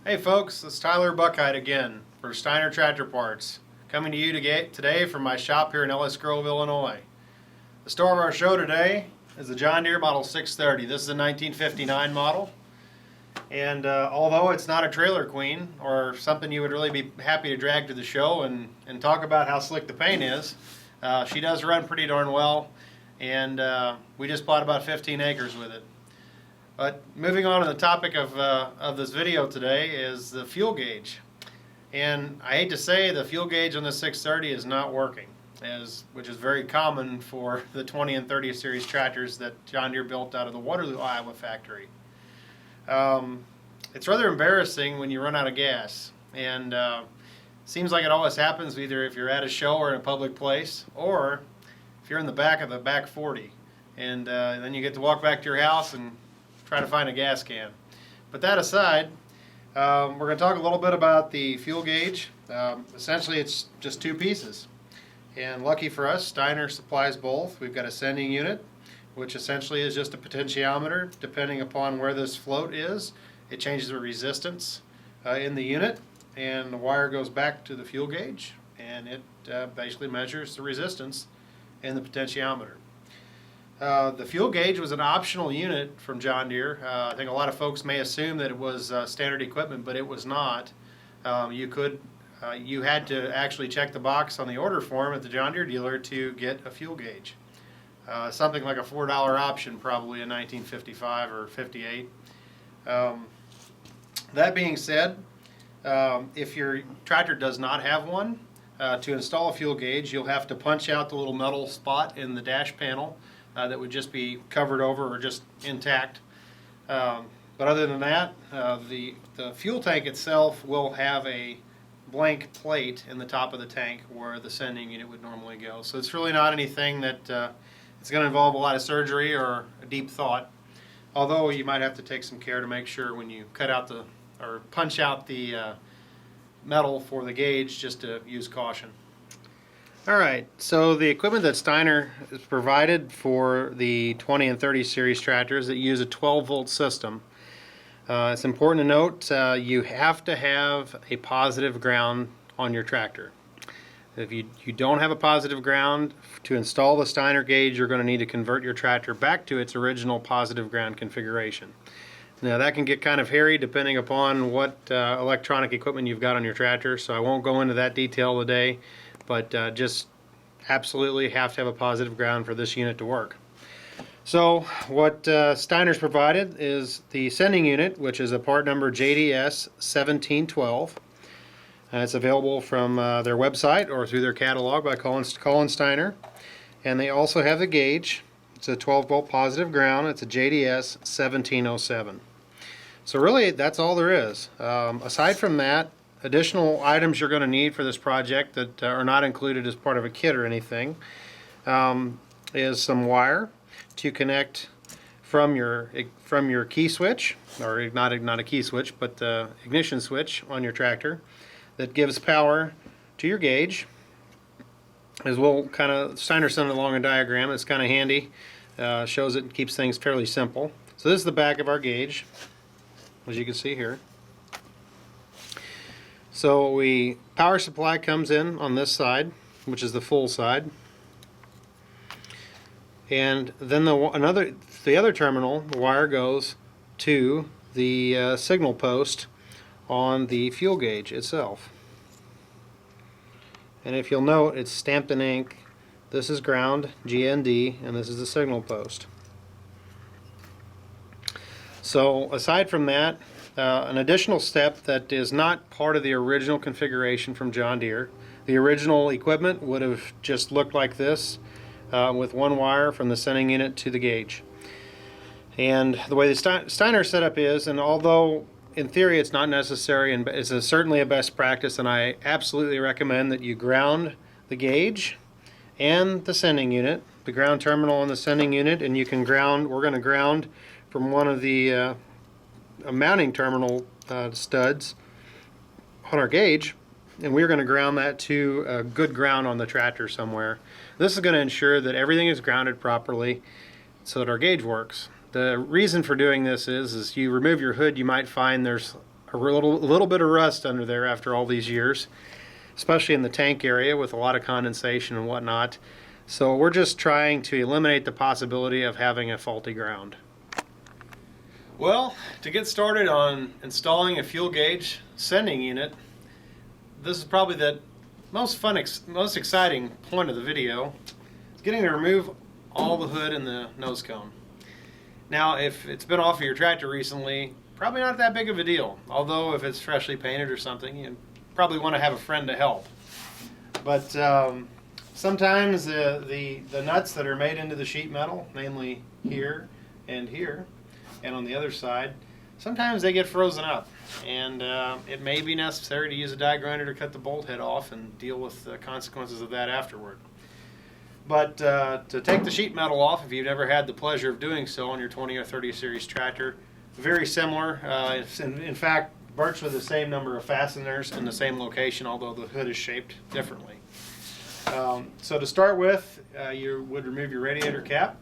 Hey folks, it's Tyler Buchheit again for Steiner Tractor Parts, coming to you today from my shop here in Ellis Grove, Illinois. The star of our show today is the John Deere Model 630. This is a 1959 model, and although it's not a trailer queen or something you would really be happy to drag to the show and talk about how slick the paint is, she does run pretty darn well, and we just bought about 15 acres with it. But moving on to the topic of this video today is the fuel gauge. And I hate to say the fuel gauge on the 630 is not working, which is very common for the 20 and 30 series tractors that John Deere built out of the Waterloo, Iowa factory. It's rather embarrassing when you run out of gas, and seems like it always happens either if you're at a show or in a public place, or if you're in the back of the back 40, and then you get to walk back to your house and try to find a gas can. But that aside, we're going to talk a little bit about the fuel gauge. Essentially, it's just two pieces. And lucky for us, Steiner supplies both. We've got a sending unit, which essentially is just a potentiometer. Depending upon where this float is, it changes the resistance in the unit, and the wire goes back to the fuel gauge, and it basically measures the resistance in the potentiometer. The fuel gauge was an optional unit from John Deere. I think a lot of folks may assume that it was standard equipment, but it was not. You had to actually check the box on the order form at the John Deere dealer to get a fuel gauge. Something like a $4 option probably in 1955 or 58. That being said, if your tractor does not have one, to install a fuel gauge, you'll have to punch out the little metal spot in the dash panel that would just be covered over or just intact. But other than that, the fuel tank itself will have a blank plate in the top of the tank where the sending unit would normally go. So it's really not anything that it's going to involve a lot of surgery or a deep thought, although you might have to take some care to make sure when you cut out or punch out the metal for the gauge, just to use caution. Alright, so the equipment that Steiner has provided for the 20 and 30 series tractors that use a 12-volt system. It's important to note you have to have a positive ground on your tractor. If you don't have a positive ground, to install the Steiner gauge, you're going to need to convert your tractor back to its original positive ground configuration. Now that can get kind of hairy depending upon what electronic equipment you've got on your tractor, so I won't go into that detail today. But just absolutely have to have a positive ground for this unit to work. So what Steiner's provided is the sending unit, which is a part number JDS 1712. It's available from their website or through their catalog by calling Steiner. And they also have the gauge. It's a 12-volt positive ground. It's a JDS 1707. So really, that's all there is. Aside from that, additional items you're going to need for this project that are not included as part of a kit or anything is some wire to connect from your key switch, or not a key switch, but the ignition switch on your tractor that gives power to your gauge. As we'll Steiner sent along a diagram. It's kind of handy. Shows it and keeps things fairly simple. So this is the back of our gauge, as you can see here. So power supply comes in on this side, which is the full side, and then the other terminal, the wire goes to the signal post on the fuel gauge itself. And if you'll note, it's stamped in ink. This is ground, GND, and this is the signal post. So aside from that, an additional step that is not part of the original configuration from John Deere. The original equipment would have just looked like this with one wire from the sending unit to the gauge. And the way the Steiner setup is, and although in theory it's not necessary and it's certainly a best practice, and I absolutely recommend that you ground the gauge and the sending unit, the ground terminal on the sending unit, and you can ground, we're going to ground from one of the mounting terminal studs on our gauge, and we're going to ground that to a good ground on the tractor somewhere. This is going to ensure that everything is grounded properly so that our gauge works. The reason for doing this is you remove your hood, you might find there's a little bit of rust under there after all these years, especially in the tank area with a lot of condensation and whatnot. So we're just trying to eliminate the possibility of having a faulty ground. Well, to get started on installing a fuel gauge sending unit, this is probably the most exciting point of the video. It's getting to remove all the hood and the nose cone. Now, if it's been off of your tractor recently, probably not that big of a deal. Although if it's freshly painted or something, you probably want to have a friend to help. But sometimes the nuts that are made into the sheet metal, namely here, and on the other side, sometimes they get frozen up, and it may be necessary to use a die grinder to cut the bolt head off and deal with the consequences of that afterward. But to take the sheet metal off, if you've never had the pleasure of doing so on your 20 or 30 series tractor, very similar. In fact, virtually the same number of fasteners in the same location, although the hood is shaped differently. So to start with, you would remove your radiator cap.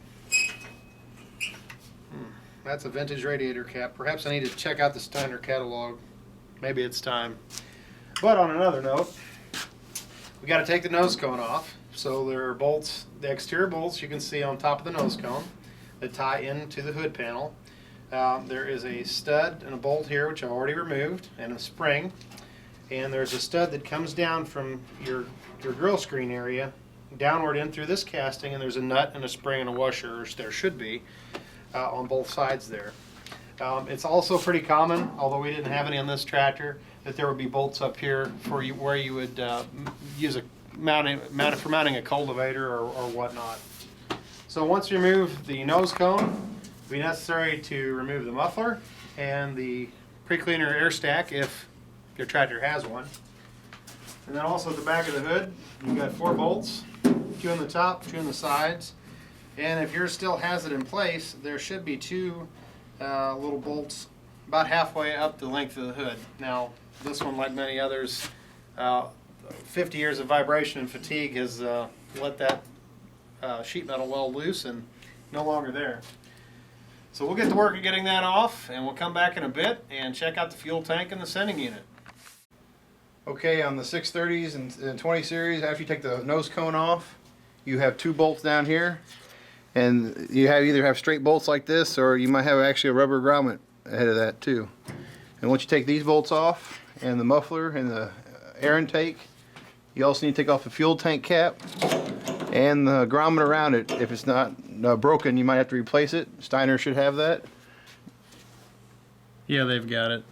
That's a vintage radiator cap. Perhaps I need to check out the Steiner catalog. Maybe it's time. But on another note, we got to take the nose cone off. So there are bolts, the exterior bolts you can see on top of the nose cone that tie into the hood panel. There is a stud and a bolt here, which I've already removed, and a spring. And there's a stud that comes down from your grill screen area downward in through this casting, and there's a nut and a spring and a washer, or there should be, on both sides there. It's also pretty common, although we didn't have any on this tractor, that there would be bolts up here for you where you would use a for mounting a cultivator or whatnot. So once you remove the nose cone, it'll be necessary to remove the muffler and the pre-cleaner air stack if your tractor has one. And then also at the back of the hood, you've got 4 bolts, 2 on the top, 2 on the sides. And if yours still has it in place, there should be 2 little bolts about halfway up the length of the hood. Now, this one, like many others, 50 years of vibration and fatigue has let that sheet metal well loose and no longer there. So we'll get to work at getting that off, and we'll come back in a bit and check out the fuel tank and the sending unit. Okay, on the 630s and 20 series, after you take the nose cone off, you have 2 bolts down here. And you either have straight bolts like this, or you might have actually a rubber grommet ahead of that too. And once you take these bolts off, and the muffler and the air intake, you also need to take off the fuel tank cap and the grommet around it. If it's not broken, you might have to replace it. Steiner should have that. Yeah, they've got it.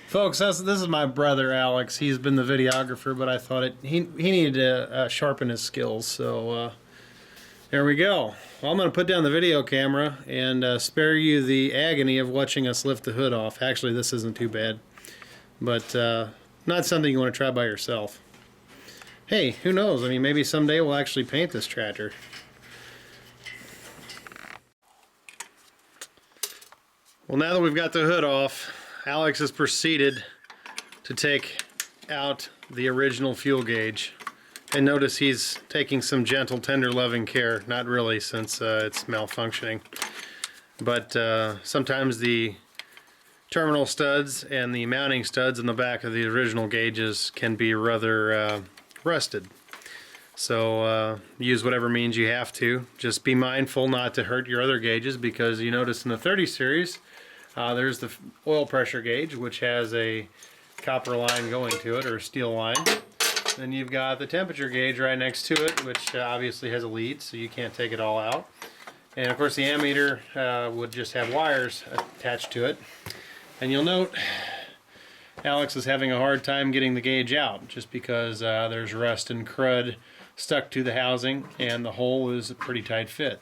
Folks, this is my brother Alex. He's been the videographer, but I thought he needed to sharpen his skills, so there we go. Well, I'm going to put down the video camera and spare you the agony of watching us lift the hood off. Actually, this isn't too bad, but not something you want to try by yourself. Hey, who knows? I mean, maybe someday we'll actually paint this tractor. Well, now that we've got the hood off, Alex has proceeded to take out the original fuel gauge. And notice he's taking some gentle, tender, loving care. Not really, since it's malfunctioning. But sometimes the terminal studs and the mounting studs in the back of the original gauges can be rather rusted. So use whatever means you have to. Just be mindful not to hurt your other gauges, because you notice in the 30 series, there's the oil pressure gauge, which has a copper line going to it, or a steel line. Then you've got the temperature gauge right next to it, which obviously has a lead, so you can't take it all out. And of course the ammeter would just have wires attached to it. And you'll note Alex is having a hard time getting the gauge out, just because there's rust and crud stuck to the housing, and the hole is a pretty tight fit.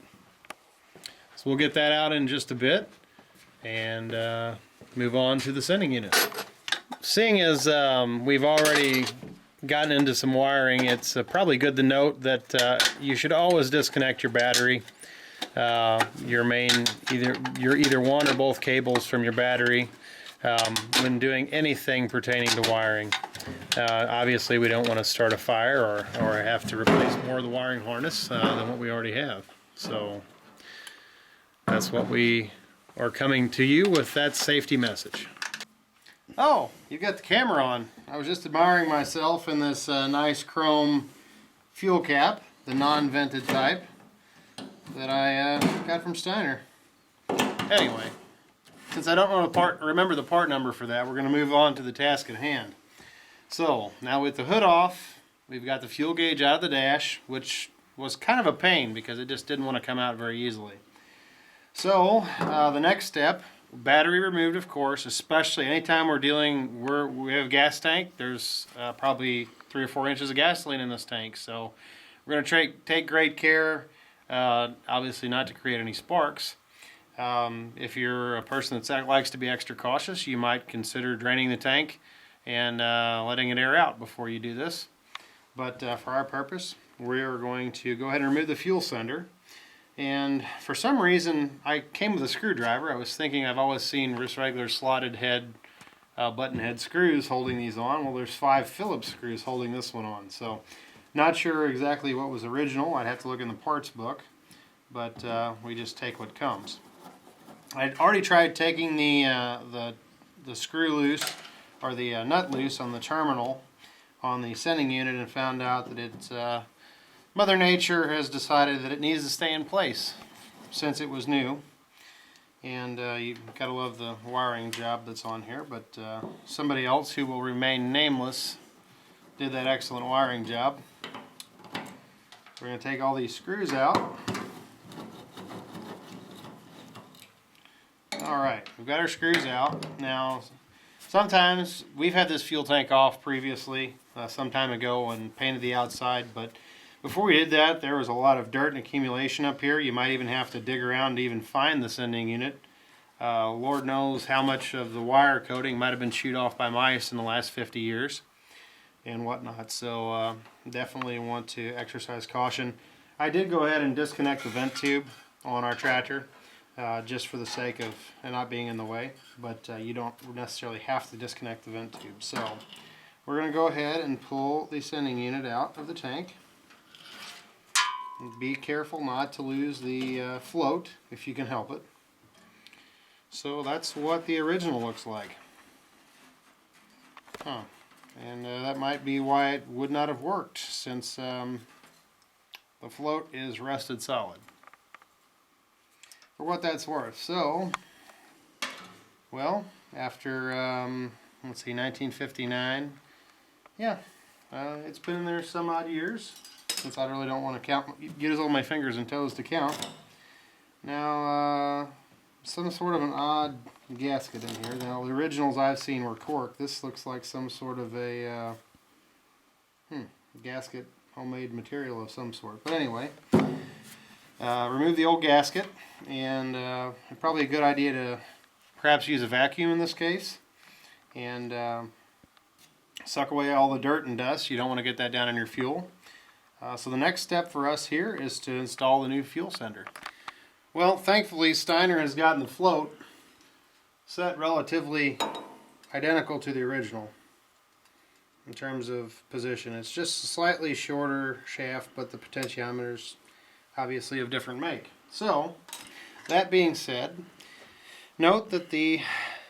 So we'll get that out in just a bit and move on to the sending unit. Seeing as we've already gotten into some wiring, it's probably good to note that you should always disconnect your battery, your either one or both cables from your battery when doing anything pertaining to wiring. Obviously we don't want to start a fire or have to replace more of the wiring harness than what we already have. So that's what we are coming to you with, that safety message. Oh, you got the camera on. I was just admiring myself in this nice chrome fuel cap, the non-vented type, that I got from Steiner. Anyway, since I don't know remember the part number for that, we're going to move on to the task at hand. So, now with the hood off, we've got the fuel gauge out of the dash, which was kind of a pain because it just didn't want to come out very easily. So, the next step, battery removed, of course, especially anytime we have a gas tank. There's probably 3 or 4 inches of gasoline in this tank, so we're going to take great care, obviously not to create any sparks. If you're a person that likes to be extra cautious, you might consider draining the tank and letting it air out before you do this. But for our purpose, we are going to go ahead and remove the fuel sender. And for some reason, I came with a screwdriver. I was thinking I've always seen just regular slotted head, button head screws holding these on. Well, there's 5 Phillips screws holding this one on. So, not sure exactly what was original. I'd have to look in the parts book. But we just take what comes. I'd already tried taking the screw loose, or the nut loose on the terminal on the sending unit, and found out that it's Mother Nature has decided that it needs to stay in place since it was new. And you've got to love the wiring job that's on here, but somebody else who will remain nameless did that excellent wiring job. We're going to take all these screws out. Alright, we've got our screws out. Now, sometimes we've had this fuel tank off previously, some time ago, and painted the outside, but before we did that, there was a lot of dirt and accumulation up here. You might even have to dig around to even find the sending unit. Lord knows how much of the wire coating might have been chewed off by mice in the last 50 years and whatnot. So definitely want to exercise caution. I did go ahead and disconnect the vent tube on our tractor just for the sake of it not being in the way. But you don't necessarily have to disconnect the vent tube. So we're going to go ahead and pull the sending unit out of the tank. Be careful not to lose the float if you can help it. So that's what the original looks like. And that might be why it would not have worked, since the float is rusted solid. For what that's worth. So, well, after, let's see, 1959, yeah, it's been in there some odd years, since I really don't want to count, use all my fingers and toes to count. Now, some sort of an odd gasket in here. Now, the originals I've seen were cork. This looks like some sort of a gasket, homemade material of some sort. But anyway, remove the old gasket, and probably a good idea to perhaps use a vacuum in this case, and suck away all the dirt and dust. You don't want to get that down in your fuel. So the next step for us here is to install the new fuel sender. Well, thankfully Steiner has gotten the float set relatively identical to the original in terms of position. It's just a slightly shorter shaft, but the potentiometer's obviously of different make. So, that being said, note that the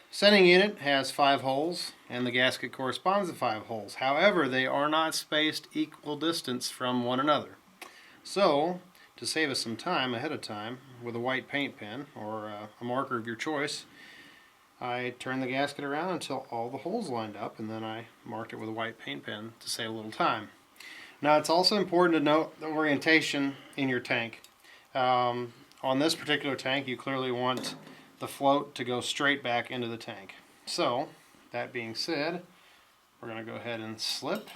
sending unit has 5 holes, and the gasket corresponds to 5 holes. However, they are not spaced equal distance from one another. So, to save us some time ahead of time, with a white paint pen, or a marker of your choice, I turned the gasket around until all the holes lined up, and then I marked it with a white paint pen to save a little time. Now, it's also important to note the orientation in your tank. On this particular tank, you clearly want the float to go straight back into the tank. So, that being said, we're going to go ahead and slip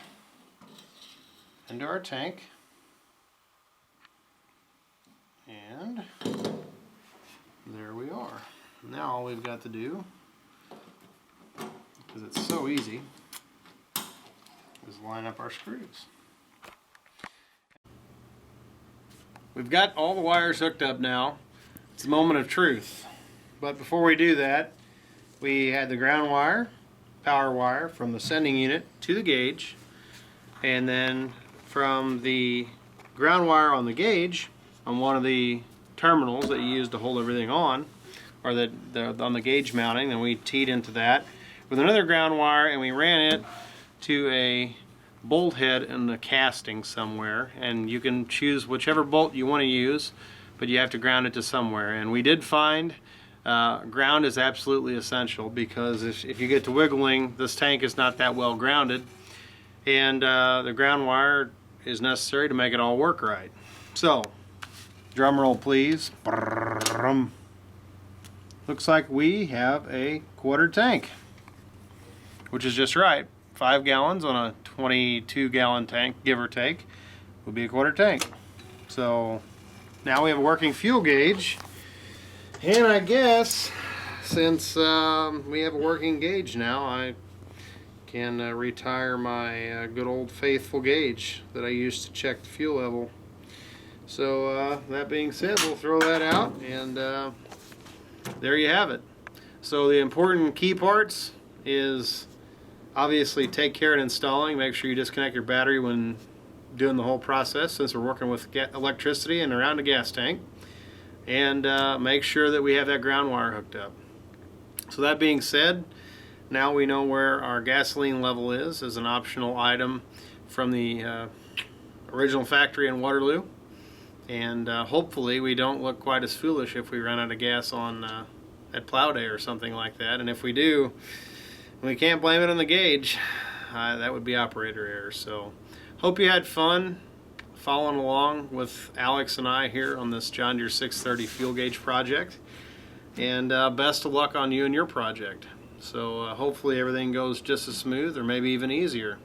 into our tank. And there we are. Now all we've got to do, because it's so easy, is line up our screws. We've got all the wires hooked up now. It's a moment of truth. But before we do that, we had the ground wire, power wire from the sending unit to the gauge, and then from the ground wire on the gauge on one of the terminals that you use to hold everything on, or on the gauge mounting, then we teed into that. with another ground wire, and we ran it to a bolt head in the casting somewhere, and you can choose whichever bolt you want to use, but you have to ground it to somewhere. And we did find ground is absolutely essential, because if you get to wiggling, this tank is not that well grounded, and the ground wire is necessary to make it all work right. So, drum roll please. Looks like we have a quarter tank, which is just right. 5 gallons on a 22-gallon tank, give or take, would be a quarter tank. So now we have a working fuel gauge, and I guess since we have a working gauge now, I can retire my good old faithful gauge that I used to check the fuel level. So that being said, we'll throw that out, and there you have it. So the important key parts is obviously take care in installing. Make sure you disconnect your battery when doing the whole process, since we're working with electricity and around a gas tank. And make sure that we have that ground wire hooked up. So that being said, now we know where our gasoline level is as an optional item from the original factory in Waterloo. And hopefully we don't look quite as foolish if we run out of gas on at plow day or something like that. And if we do, we can't blame it on the gauge. That would be operator error. So hope you had fun following along with Alex and I here on this John Deere 630 fuel gauge project. And best of luck on you and your project. So hopefully everything goes just as smooth, or maybe even easier.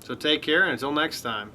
So take care, and until next time.